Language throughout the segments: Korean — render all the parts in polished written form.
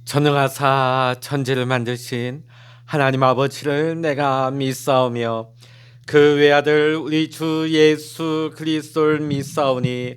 전능하사 천지를 만드신 하나님 아버지를 내가 믿사오며 그 외아들 우리 주 예수 그리스도를 믿사오니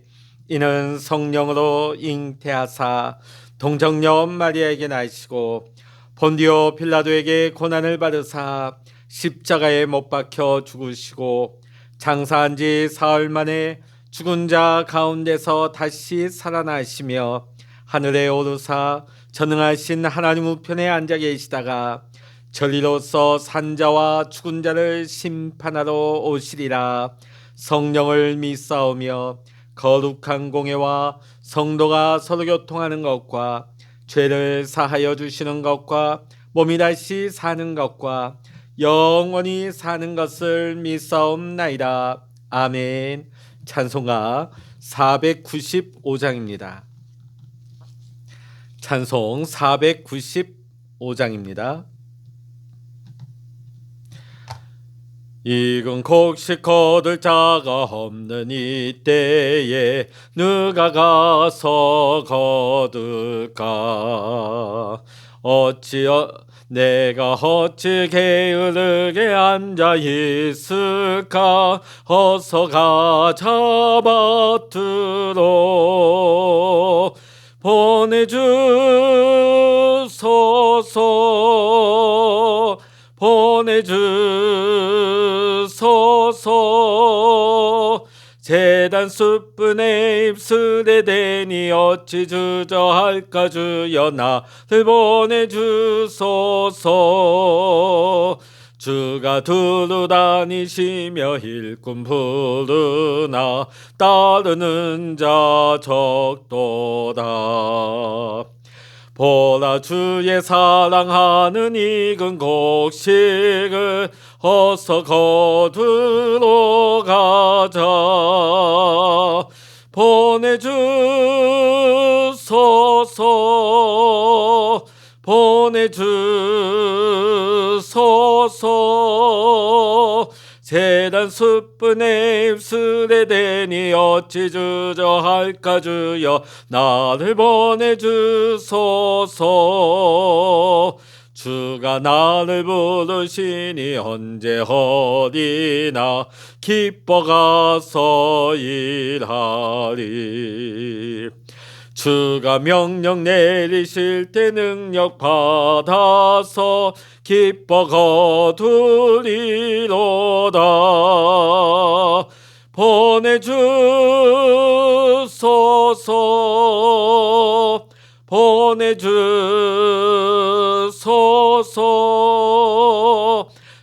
이는 성령으로 잉태하사 동정녀 마리아에게 나시고 본디오 빌라도에게 고난을 받으사 십자가에 못 박혀 죽으시고 장사한 지 사흘 만에 죽은 자 가운데서 다시 살아나시며 하늘에 오르사 전능하신 하나님 우편에 앉아 계시다가 전리로서 산자와 죽은 자를 심판하러 오시리라. 성령을 믿사오며 거룩한 공회와 성도가 서로 교통하는 것과 죄를 사하여 주시는 것과 몸이 다시 사는 것과 영원히 사는 것을 믿사옵나이다. 아멘. 찬송가 495장입니다. 찬송 495장입니다. 익은 곡식 거둘 자가 없는 이때에 누가 가서 거둘까? 내가 어찌 게으르게 앉아 있을까? 어서 가 잡아들어 보내주소서. 제단 숯불에 입술에 대니 어찌 주저할까? 주여 나를 보내주소서. 주가 두루 다니시며 일꾼 부르나 따르는 자 적도다. 보라 주의 사랑하는 익은 곡식을 어서 거두러 가자. 보내주소서. 제단 숯불에 입술에 대니 어찌 주저할까? 주여 나를 보내주소서. 주가 나를 부르시니 언제 어디나 기뻐 가서 일하리. 주가 명령 내리실 때 능력 받아서 기뻐 거두리로다. 보내주소서.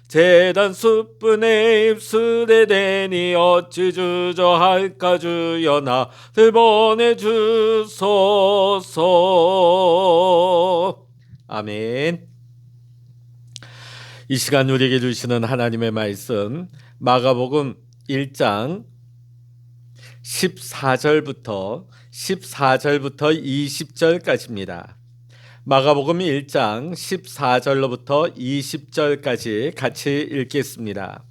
제단 숯불에 입술에 대니 어찌 주저할까? 주여 나를 보내주소서. 아멘. 이 시간 우리에게 주시는 하나님의 말씀 마가복음 1장 14절부터 20절까지입니다. 마가복음 1장 14절로부터 20절까지 같이 읽겠습니다.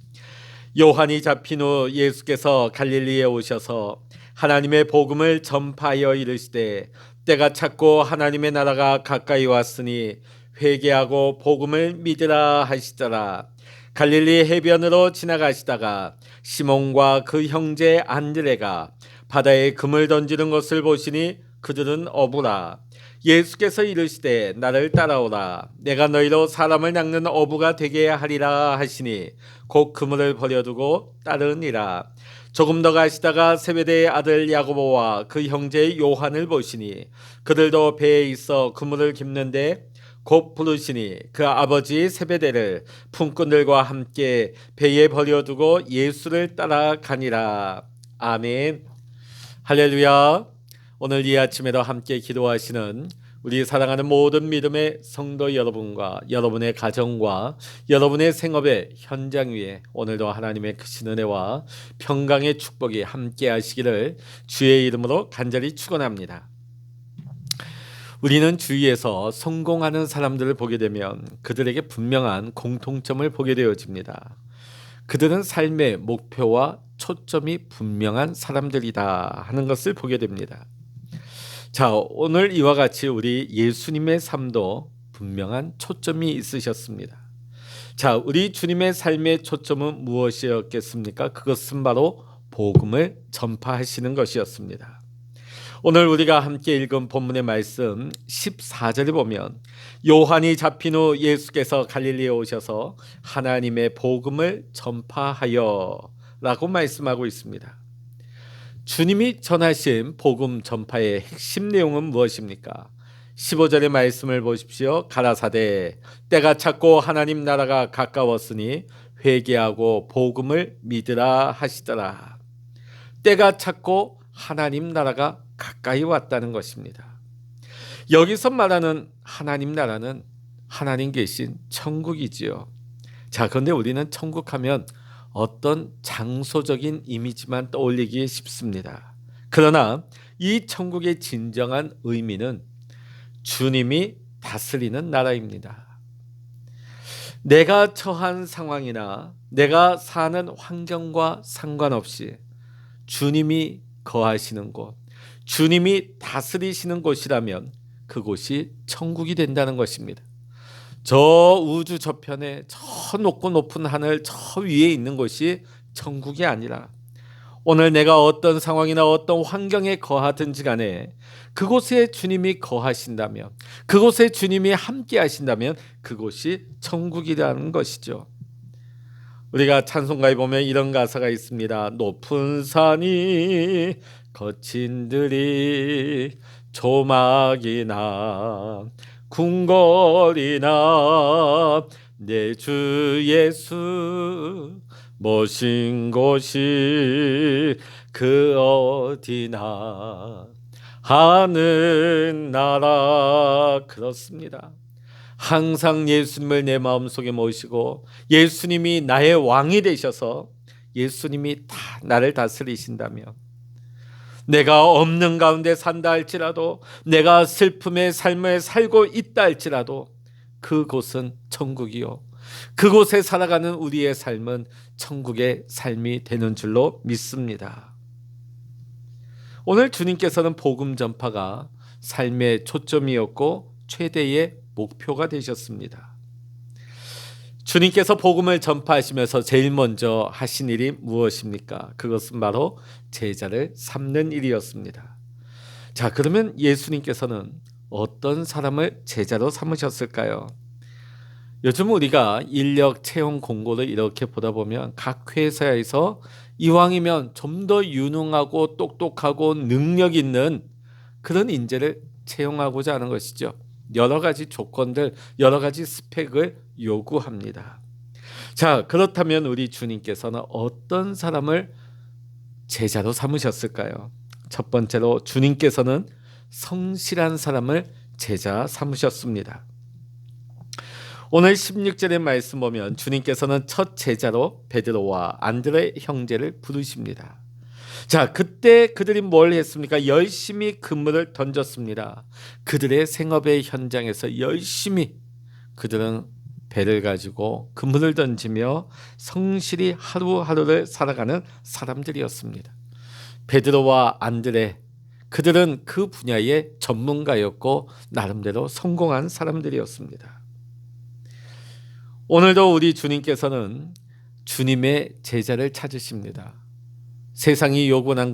요한이 잡힌 후 예수께서 갈릴리에 오셔서 하나님의 복음을 전파하여 이르시되 때가 찼고 하나님의 나라가 가까이 왔으니 회개하고 복음을 믿으라 하시더라. 갈릴리 해변으로 지나가시다가 시몬과 그 형제 안드레가 바다에 금을 던지는 것을 보시니 그들은 어부라. 예수께서 이르시되 나를 따라오라. 내가 너희로 사람을 낚는 어부가 되게 하리라 하시니 곧 그물을 버려두고 따르니라. 조금 더 가시다가 세베대의 아들 야고보와 그 형제 요한을 보시니 그들도 배에 있어 그물을 깁는데 곧 부르시니 그 아버지 세베대를 품꾼들과 함께 배에 버려두고 예수를 따라가니라. 아멘. 할렐루야. 오늘 이 아침에도 함께 기도하시는 우리 사랑하는 모든 믿음의 성도 여러분과 여러분의 가정과 여러분의 생업의 현장 위에 오늘도 하나님의 크신 은혜와 평강의 축복이 함께 하시기를 주의 이름으로 간절히 축원합니다. 우리는 주위에서 성공하는 사람들을 보게 되면 그들에게 분명한 공통점을 보게 되어집니다. 그들은 삶의 목표와 초점이 분명한 사람들이다 하는 것을 보게 됩니다. 자, 오늘 이와 같이 우리 예수님의 삶도 분명한 초점이 있으셨습니다. 자, 우리 주님의 삶의 초점은 무엇이었겠습니까? 그것은 바로 복음을 전파하시는 것이었습니다. 오늘 우리가 함께 읽은 본문의 말씀 14절에 보면 요한이 잡힌 후 예수께서 갈릴리에 오셔서 하나님의 복음을 전파하여 라고 말씀하고 있습니다. 주님이 전하신 복음 전파의 핵심 내용은 무엇입니까? 15절의 말씀을 보십시오. 가라사대 때가 찼고 하나님 나라가 가까웠으니 회개하고 복음을 믿으라 하시더라. 때가 찼고 하나님 나라가 가까이 왔다는 것입니다. 여기서 말하는 하나님 나라는 하나님 계신 천국이지요. 자, 그런데 우리는 천국하면 어떤 장소적인 이미지만 떠올리기 쉽습니다. 그러나 이 천국의 진정한 의미는 주님이 다스리는 나라입니다. 내가 처한 상황이나 내가 사는 환경과 상관없이 주님이 거하시는 곳, 주님이 다스리시는 곳이라면 그곳이 천국이 된다는 것입니다. 저 우주 저편에 저 높고 높은 하늘 저 위에 있는 곳이 천국이 아니라 오늘 내가 어떤 상황이나 어떤 환경에 거하든지 간에 그곳에 주님이 거하신다면, 그곳에 주님이 함께 하신다면 그곳이 천국이라는 것이죠. 우리가 찬송가에 보면 이런 가사가 있습니다. 높은 산이 거친 들이 조막이나 궁궐이나 내 주 예수 모신 곳이 그 어디나 하는 나라. 그렇습니다. 항상 예수님을 내 마음속에 모시고 예수님이 나의 왕이 되셔서 예수님이 다 나를 다스리신다면, 내가 없는 가운데 산다 할지라도, 내가 슬픔의 삶을 살고 있다 할지라도 그곳은 천국이요, 그곳에 살아가는 우리의 삶은 천국의 삶이 되는 줄로 믿습니다. 오늘 주님께서는 복음 전파가 삶의 초점이었고 최대의 목표가 되셨습니다. 주님께서 복음을 전파하시면서 제일 먼저 하신 일이 무엇입니까? 그것은 바로 제자를 삼는 일이었습니다. 자, 그러면 예수님께서는 어떤 사람을 제자로 삼으셨을까요? 요즘 우리가 인력 채용 공고를 이렇게 보다 보면 각 회사에서 이왕이면 좀 더 유능하고 똑똑하고 능력 있는 그런 인재를 채용하고자 하는 것이죠. 여러 가지 조건들, 여러 가지 스펙을 요구합니다. 자, 그렇다면 우리 주님께서는 어떤 사람을 제자로 삼으셨을까요? 첫 번째로 주님께서는 성실한 사람을 제자 삼으셨습니다. 오늘 16절의 말씀 보면 주님께서는 첫 제자로 베드로와 안드레 형제를 부르십니다. 자, 그때 그들이 뭘 했습니까? 열심히 그물을 던졌습니다. 그들의 생업의 현장에서 열심히 그들은 배를 가지고 그물을 던지며 성실히 하루하루를 살아가는 사람들이었습니다. 베드로와 안드레, 그들은 그 분야의 전문가였고 나름대로 성공한 사람들이었습니다. 오늘도 우리 주님께서는 주님의 제자를 찾으십니다. 세상이 요구하는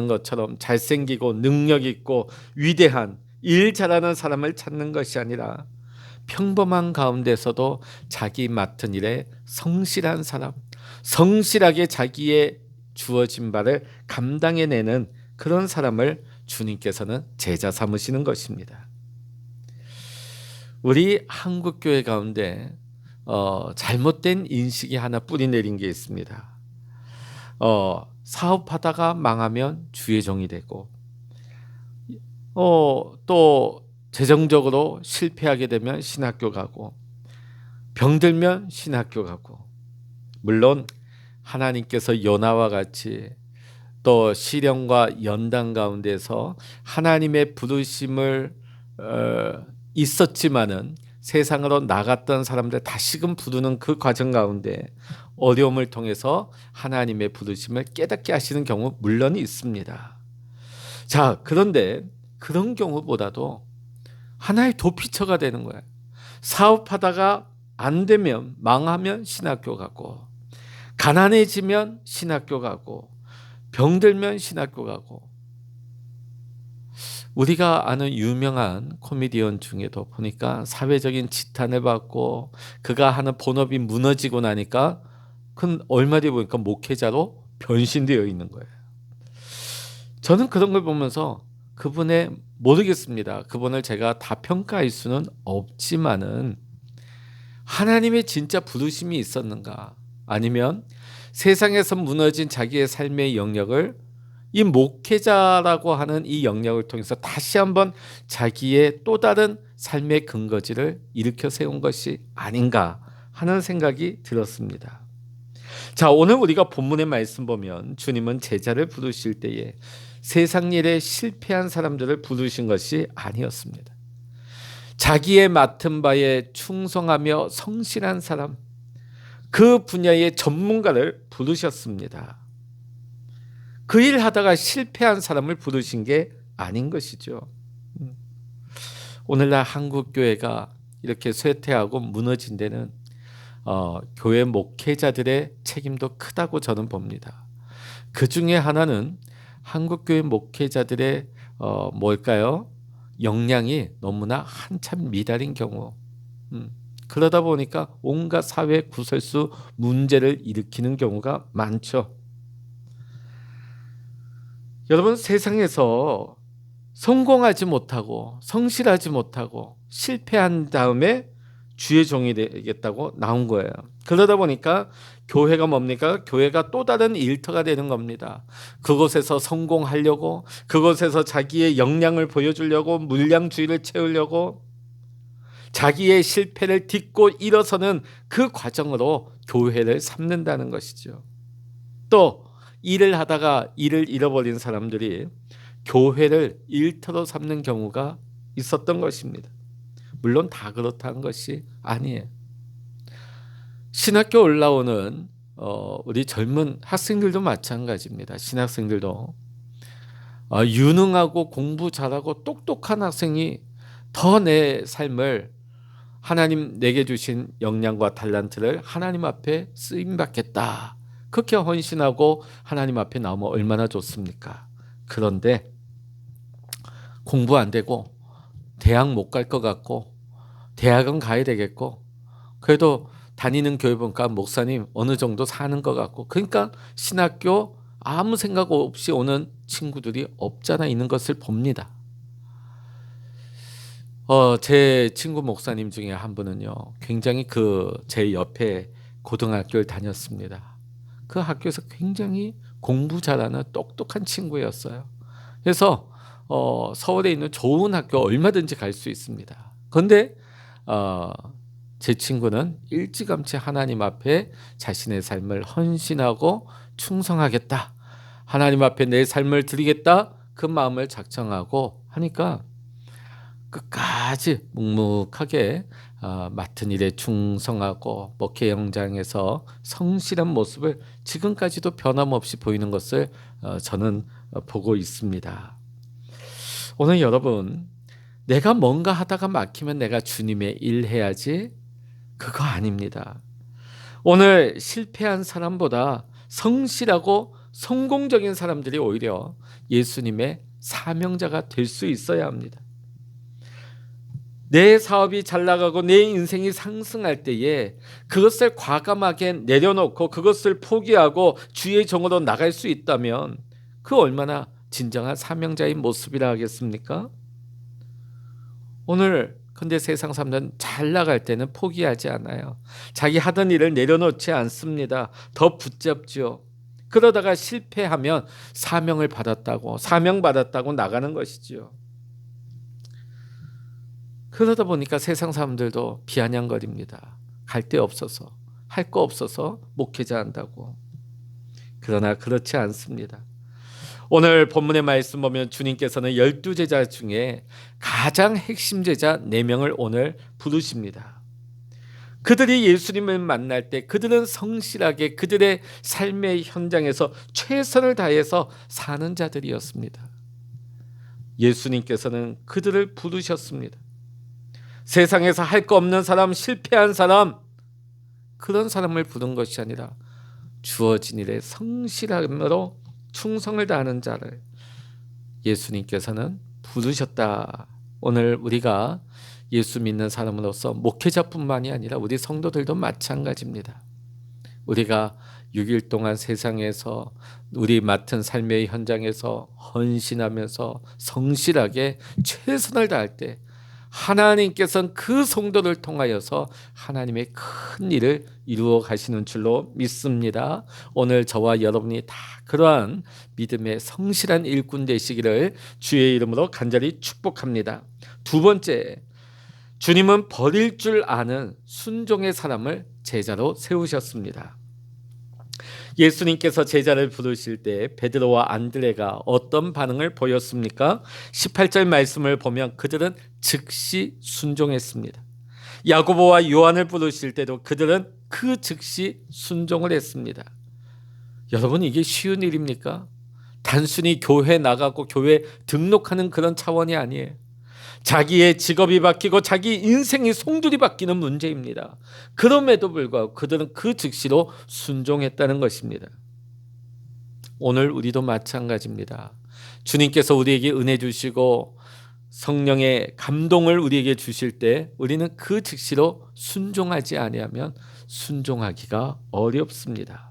것처럼 잘생기고 능력 있고 위대한 일 잘하는 사람을 찾는 것이 아니라 평범한 가운데서도 자기 맡은 일에 성실한 사람, 성실하게 자기의 주어진 바를 감당해내는 그런 사람을 주님께서는 제자 삼으시는 것입니다. 우리 한국교회 가운데 잘못된 인식이 하나 뿌리 내린 게 있습니다. 사업하다가 망하면 주의 종이 되고, 또 재정적으로 실패하게 되면 신학교 가고, 병들면 신학교 가고. 물론 하나님께서 요나와 같이 또 시련과 연단 가운데서 하나님의 부르심을 있었지만은 세상으로 나갔던 사람들 다시금 부르는 그 과정 가운데 어려움을 통해서 하나님의 부르심을 깨닫게 하시는 경우 물론 있습니다. 자, 그런데 그런 경우보다도 하나의 도피처가 되는 거예요. 사업하다가 안 되면, 망하면 신학교 가고, 가난해지면 신학교 가고, 병들면 신학교 가고. 우리가 아는 유명한 코미디언 중에도 보니까 사회적인 지탄을 받고 그가 하는 본업이 무너지고 나니까 얼마 뒤에 보니까 목회자로 변신되어 있는 거예요. 저는 그런 걸 보면서 그분의, 모르겠습니다. 그분을 제가 다 평가할 수는 없지만은 하나님의 진짜 부르심이 있었는가? 아니면 세상에서 무너진 자기의 삶의 영역을 이 목회자라고 하는 이 영역을 통해서 다시 한번 자기의 또 다른 삶의 근거지를 일으켜 세운 것이 아닌가 하는 생각이 들었습니다. 자, 오늘 우리가 본문의 말씀 보면 주님은 제자를 부르실 때에 세상 일에 실패한 사람들을 부르신 것이 아니었습니다. 자기의 맡은 바에 충성하며 성실한 사람, 그 분야의 전문가를 부르셨습니다. 그 일 하다가 실패한 사람을 부르신 게 아닌 것이죠. 오늘날 한국 교회가 이렇게 쇠퇴하고 무너진 데는 교회 목회자들의 책임도 크다고 저는 봅니다. 그 중에 하나는 한국 교회 목회자들의 뭘까요? 역량이 너무나 한참 미달인 경우. 그러다 보니까 온갖 사회 구설수 문제를 일으키는 경우가 많죠. 여러분, 세상에서 성공하지 못하고 성실하지 못하고 실패한 다음에 주의 종이 되겠다고 나온 거예요. 그러다 보니까 교회가 뭡니까? 교회가 또 다른 일터가 되는 겁니다. 그곳에서 성공하려고, 그곳에서 자기의 역량을 보여주려고, 물량주의를 채우려고, 자기의 실패를 딛고 일어서는 그 과정으로 교회를 삼는다는 것이죠. 또 일을 하다가 일을 잃어버린 사람들이 교회를 일터로 삼는 경우가 있었던 것입니다. 물론 다 그렇다는 것이 아니에요. 신학교 올라오는 우리 젊은 학생들도 마찬가지입니다. 신학생들도 유능하고 공부 잘하고 똑똑한 학생이 더 내 삶을, 하나님 내게 주신 역량과 달란트를 하나님 앞에 쓰임받겠다, 그렇게 헌신하고 하나님 앞에 나오면 얼마나 좋습니까? 그런데 공부 안 되고 대학 못 갈 것 같고, 대학은 가야 되겠고, 그래도 다니는 교회 보니까 목사님 어느 정도 사는 것 같고, 그러니까 신학교 아무 생각 없이 오는 친구들이 없잖아 있는 것을 봅니다. 제 친구 목사님 중에 한 분은요, 굉장히 제 옆에 고등학교를 다녔습니다. 그 학교에서 굉장히 공부 잘하는 똑똑한 친구였어요. 그래서 서울에 있는 좋은 학교 얼마든지 갈 수 있습니다. 그런데 제 친구는 일찌감치 하나님 앞에 자신의 삶을 헌신하고 충성하겠다, 하나님 앞에 내 삶을 드리겠다, 그 마음을 작정하고 하니까 끝까지 묵묵하게 맡은 일에 충성하고 목회 현장에서 성실한 모습을 지금까지도 변함없이 보이는 것을 저는 보고 있습니다. 오늘 여러분, 내가 뭔가 하다가 막히면 내가 주님의 일 해야지, 그거 아닙니다. 오늘 실패한 사람보다 성실하고 성공적인 사람들이 오히려 예수님의 사명자가 될 수 있어야 합니다. 내 사업이 잘 나가고 내 인생이 상승할 때에 그것을 과감하게 내려놓고 그것을 포기하고 주의 종으로 나갈 수 있다면 그 얼마나 진정한 사명자인 모습이라 하겠습니까? 오늘 근데 세상 사람들은 잘 나갈 때는 포기하지 않아요. 자기 하던 일을 내려놓지 않습니다. 더 붙잡죠. 그러다가 실패하면 사명받았다고 나가는 것이죠. 그러다 보니까 세상 사람들도 비아냥거립니다. 갈 데 없어서, 할 거 없어서 목회자 한다고. 그러나 그렇지 않습니다. 오늘 본문의 말씀 보면 주님께서는 12제자 중에 가장 핵심 제자 4명을 오늘 부르십니다. 그들이 예수님을 만날 때 그들은 성실하게 그들의 삶의 현장에서 최선을 다해서 사는 자들이었습니다. 예수님께서는 그들을 부르셨습니다. 세상에서 할 거 없는 사람, 실패한 사람, 그런 사람을 부른 것이 아니라 주어진 일에 성실함으로 충성을 다하는 자를 예수님께서는 부르셨다. 오늘 우리가 예수 믿는 사람으로서 목회자뿐만이 아니라 우리 성도들도 마찬가지입니다. 우리가 6일 동안 세상에서 우리 맡은 삶의 현장에서 헌신하면서 성실하게 최선을 다할 때 하나님께서는 그 성도를 통하여서 하나님의 큰 일을 이루어 가시는 줄로 믿습니다. 오늘 저와 여러분이 다 그러한 믿음의 성실한 일꾼 되시기를 주의 이름으로 간절히 축복합니다. 두 번째, 주님은 버릴 줄 아는 순종의 사람을 제자로 세우셨습니다. 예수님께서 제자를 부르실 때 베드로와 안드레가 어떤 반응을 보였습니까? 18절 말씀을 보면 그들은 즉시 순종했습니다. 야고보와 요한을 부르실 때도 그들은 그 즉시 순종을 했습니다. 여러분, 이게 쉬운 일입니까? 단순히 교회 나가고 교회 등록하는 그런 차원이 아니에요. 자기의 직업이 바뀌고 자기 인생이 송두리 바뀌는 문제입니다. 그럼에도 불구하고 그들은 그 즉시로 순종했다는 것입니다. 오늘 우리도 마찬가지입니다. 주님께서 우리에게 은혜 주시고 성령의 감동을 우리에게 주실 때 우리는 그 즉시로 순종하지 아니하면 순종하기가 어렵습니다.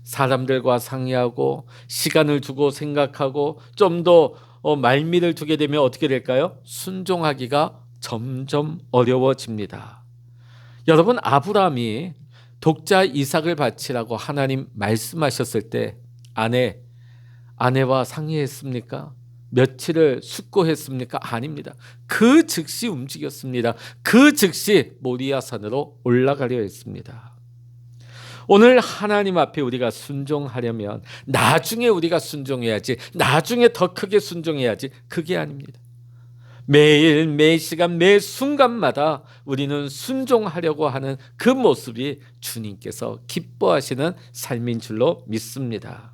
사람들과 상의하고 시간을 두고 생각하고 좀 더 말미를 두게 되면 어떻게 될까요? 순종하기가 점점 어려워집니다. 여러분, 아브라함이 독자 이삭을 바치라고 하나님 말씀하셨을 때 아내와 상의했습니까? 며칠을 숙고했습니까? 아닙니다. 그 즉시 움직였습니다. 그 즉시 모리아 산으로 올라가려 했습니다. 오늘 하나님 앞에 우리가 순종하려면 나중에 우리가 순종해야지, 나중에 더 크게 순종해야지, 그게 아닙니다. 매일 매 시간 매 순간마다 우리는 순종하려고 하는 그 모습이 주님께서 기뻐하시는 삶인 줄로 믿습니다.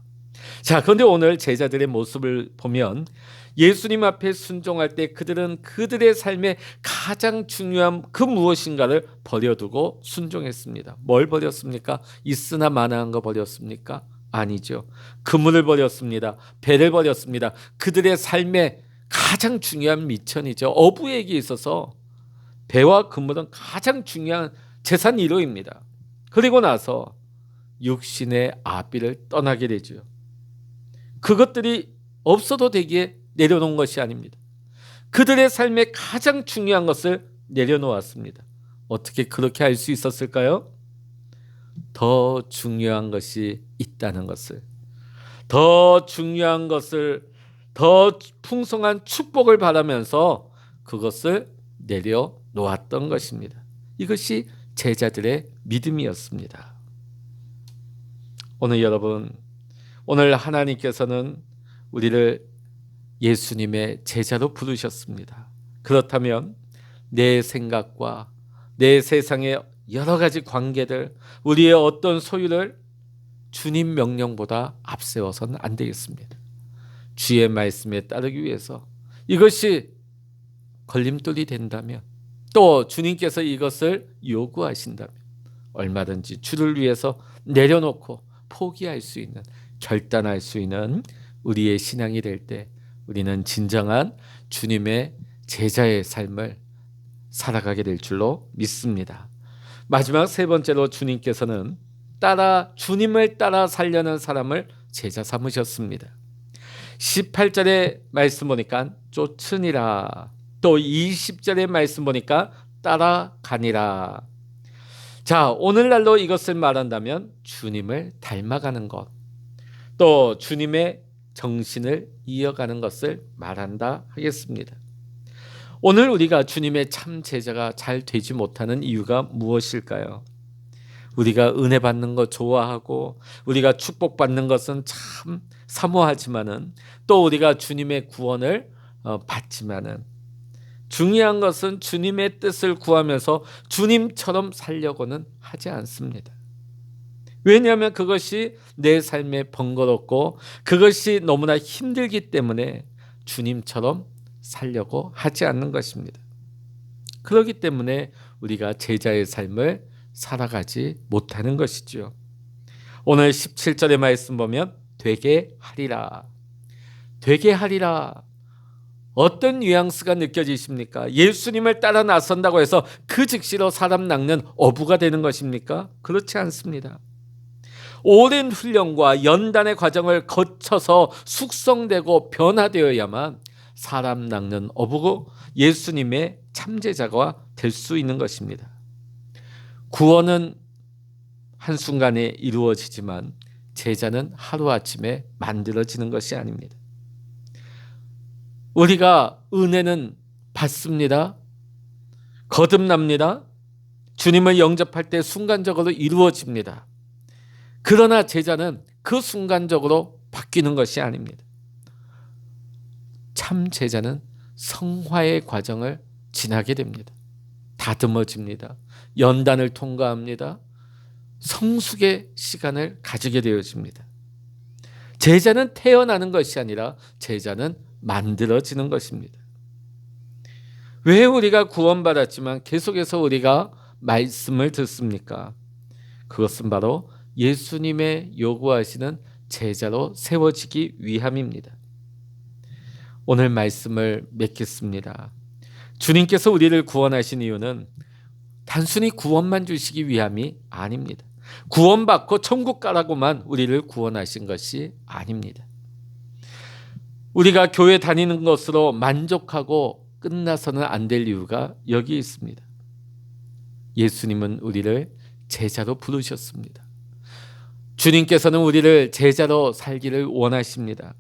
자, 그런데 오늘 제자들의 모습을 보면 예수님 앞에 순종할 때 그들은 그들의 삶의 가장 중요한 그 무엇인가를 버려두고 순종했습니다. 뭘 버렸습니까? 있으나 마나한 거 버렸습니까? 아니죠. 그물을 버렸습니다. 배를 버렸습니다. 그들의 삶의 가장 중요한 미천이죠. 어부에게 있어서 배와 그물은 가장 중요한 재산 1호입니다. 그리고 나서 육신의 아비를 떠나게 되죠. 그것들이 없어도 되기에 내려놓은 것이 아닙니다. 그들의 삶의 가장 중요한 것을 내려놓았습니다. 어떻게 그렇게 할 수 있었을까요? 더 중요한 것이 있다는 것을, 더 중요한 것을, 더 풍성한 축복을 바라면서 그것을 내려놓았던 것입니다. 이것이 제자들의 믿음이었습니다. 오늘 여러분, 오늘 하나님께서는 우리를 예수님의 제자로 부르셨습니다. 그렇다면 내 생각과 내 세상의 여러 가지 관계들, 우리의 어떤 소유를 주님 명령보다 앞세워서는 안 되겠습니다. 주의 말씀에 따르기 위해서 이것이 걸림돌이 된다면, 또 주님께서 이것을 요구하신다면 얼마든지 주를 위해서 내려놓고 포기할 수 있는, 결단할 수 있는 우리의 신앙이 될 때 우리는 진정한 주님의 제자의 삶을 살아가게 될 줄로 믿습니다. 마지막 세 번째로 주님께서는 주님을 따라 살려는 사람을 제자 삼으셨습니다. 18절의 말씀 보니까 쫓으니라, 또 20절의 말씀 보니까 따라가니라. 자, 오늘날로 이것을 말한다면 주님을 닮아가는 것, 또 주님의 정신을 이어가는 것을 말한다 하겠습니다. 오늘 우리가 주님의 참 제자가 잘 되지 못하는 이유가 무엇일까요? 우리가 은혜 받는 거 좋아하고 우리가 축복받는 것은 참 사모하지만은, 또 우리가 주님의 구원을 받지만은, 중요한 것은 주님의 뜻을 구하면서 주님처럼 살려고는 하지 않습니다. 왜냐하면 그것이 내 삶에 번거롭고 그것이 너무나 힘들기 때문에 주님처럼 살려고 하지 않는 것입니다. 그렇기 때문에 우리가 제자의 삶을 살아가지 못하는 것이죠. 오늘 17절의 말씀 보면 되게 하리라. 되게 하리라. 어떤 뉘앙스가 느껴지십니까? 예수님을 따라 나선다고 해서 그 즉시로 사람 낚는 어부가 되는 것입니까? 그렇지 않습니다. 오랜 훈련과 연단의 과정을 거쳐서 숙성되고 변화되어야만 사람 낚는 어부고 예수님의 참제자가 될 수 있는 것입니다. 구원은 한순간에 이루어지지만 제자는 하루아침에 만들어지는 것이 아닙니다. 우리가 은혜는 받습니다. 거듭납니다. 주님을 영접할 때 순간적으로 이루어집니다. 그러나 제자는 그 순간적으로 바뀌는 것이 아닙니다. 참 제자는 성화의 과정을 지나게 됩니다. 다듬어집니다. 연단을 통과합니다. 성숙의 시간을 가지게 되어집니다. 제자는 태어나는 것이 아니라 제자는 만들어지는 것입니다. 왜 우리가 구원받았지만 계속해서 우리가 말씀을 듣습니까? 그것은 바로 예수님의 요구하시는 제자로 세워지기 위함입니다. 오늘 말씀을 맺겠습니다. 주님께서 우리를 구원하신 이유는 단순히 구원만 주시기 위함이 아닙니다. 구원받고 천국 가라고만 우리를 구원하신 것이 아닙니다. 우리가 교회 다니는 것으로 만족하고 끝나서는 안 될 이유가 여기 있습니다. 예수님은 우리를 제자로 부르셨습니다. 주님께서는 우리를 제자로 살기를 원하십니다.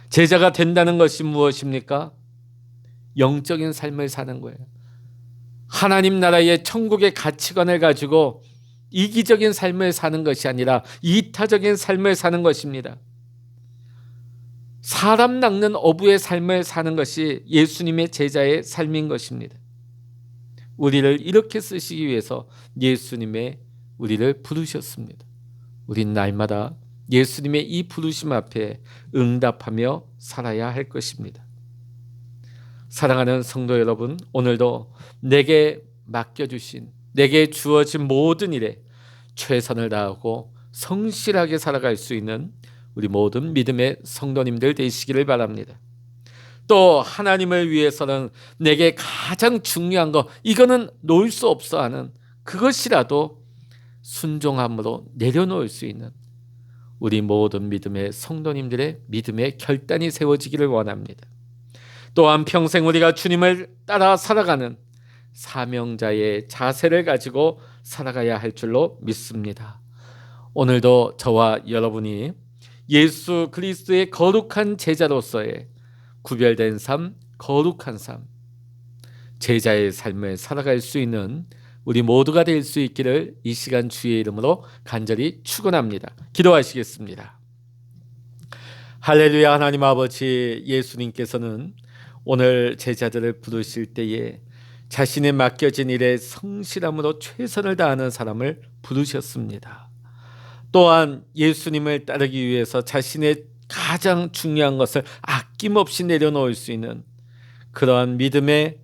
제자가 된다는 것이 무엇입니까? 영적인 삶을 사는 거예요. 하나님 나라의 천국의 가치관을 가지고 이기적인 삶을 사는 것이 아니라 이타적인 삶을 사는 것입니다. 사람 낚는 어부의 삶을 사는 것이 예수님의 제자의 삶인 것입니다. 우리를 이렇게 쓰시기 위해서 예수님의 우리를 부르셨습니다. 우린 날마다 예수님의 이 부르심 앞에 응답하며 살아야 할 것입니다. 사랑하는 성도 여러분, 오늘도 내게 맡겨주신, 내게 주어진 모든 일에 최선을 다하고 성실하게 살아갈 수 있는 우리 모든 믿음의 성도님들 되시기를 바랍니다. 또 하나님을 위해서는 내게 가장 중요한 것, 이거는 놓을 수 없어 하는 그것이라도 순종함으로 내려놓을 수 있는 우리 모든 믿음의 성도님들의 믿음의 결단이 세워지기를 원합니다. 또한 평생 우리가 주님을 따라 살아가는 사명자의 자세를 가지고 살아가야 할 줄로 믿습니다. 오늘도 저와 여러분이 예수 그리스도의 거룩한 제자로서의 구별된 삶, 거룩한 삶, 제자의 삶을 살아갈 수 있는 우리 모두가 될 수 있기를 이 시간 주의 이름으로 간절히 축원합니다. 기도하시겠습니다. 할렐루야. 하나님 아버지, 예수님께서는 오늘 제자들을 부르실 때에 자신의 맡겨진 일에 성실함으로 최선을 다하는 사람을 부르셨습니다. 또한 예수님을 따르기 위해서 자신의 가장 중요한 것을 아낌없이 내려놓을 수 있는 그러한 믿음의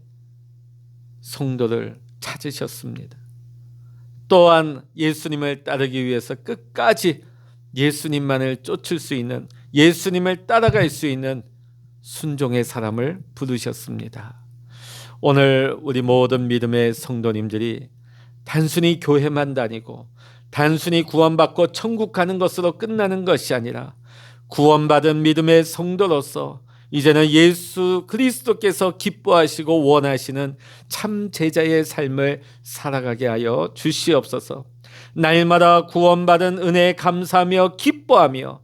성도를 찾으셨습니다. 또한 예수님을 따르기 위해서 끝까지 예수님만을 쫓을 수 있는, 예수님을 따라갈 수 있는 순종의 사람을 부르셨습니다. 오늘 우리 모든 믿음의 성도님들이 단순히 교회만 다니고 단순히 구원받고 천국 가는 것으로 끝나는 것이 아니라 구원받은 믿음의 성도로서 이제는 예수 그리스도께서 기뻐하시고 원하시는 참 제자의 삶을 살아가게 하여 주시옵소서. 날마다 구원받은 은혜에 감사하며 기뻐하며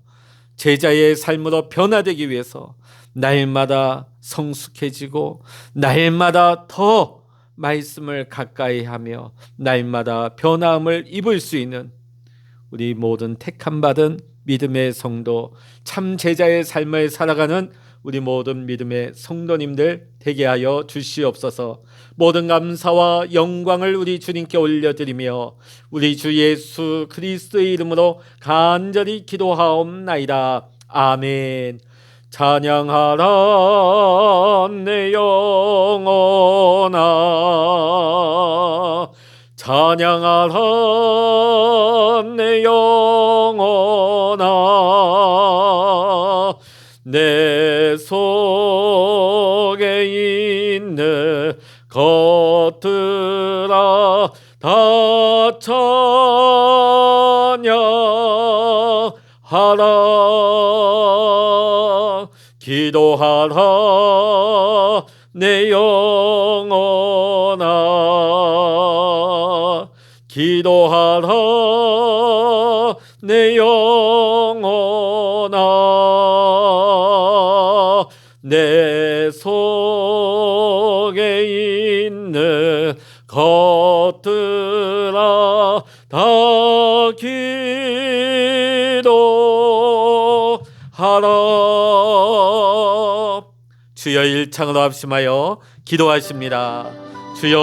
제자의 삶으로 변화되기 위해서 날마다 성숙해지고 날마다 더 말씀을 가까이 하며 날마다 변화함을 입을 수 있는 우리 모든 택함받은 믿음의 성도, 참 제자의 삶을 살아가는 우리 모든 믿음의 성도님들 되게 하여 주시옵소서. 모든 감사와 영광을 우리 주님께 올려드리며 우리 주 예수 그리스도의 이름으로 간절히 기도하옵나이다. 아멘. 찬양하라 내 영혼아, 찬양하라 내 영혼아, 내 속에 있는 것들아 다 찬양하라. 기도하라 내 영혼아, 기도하라 내 영혼아, 내 속에 있는 것들아 다 기도하라. 주여 일창으로 합심하여 기도하십니다. 주여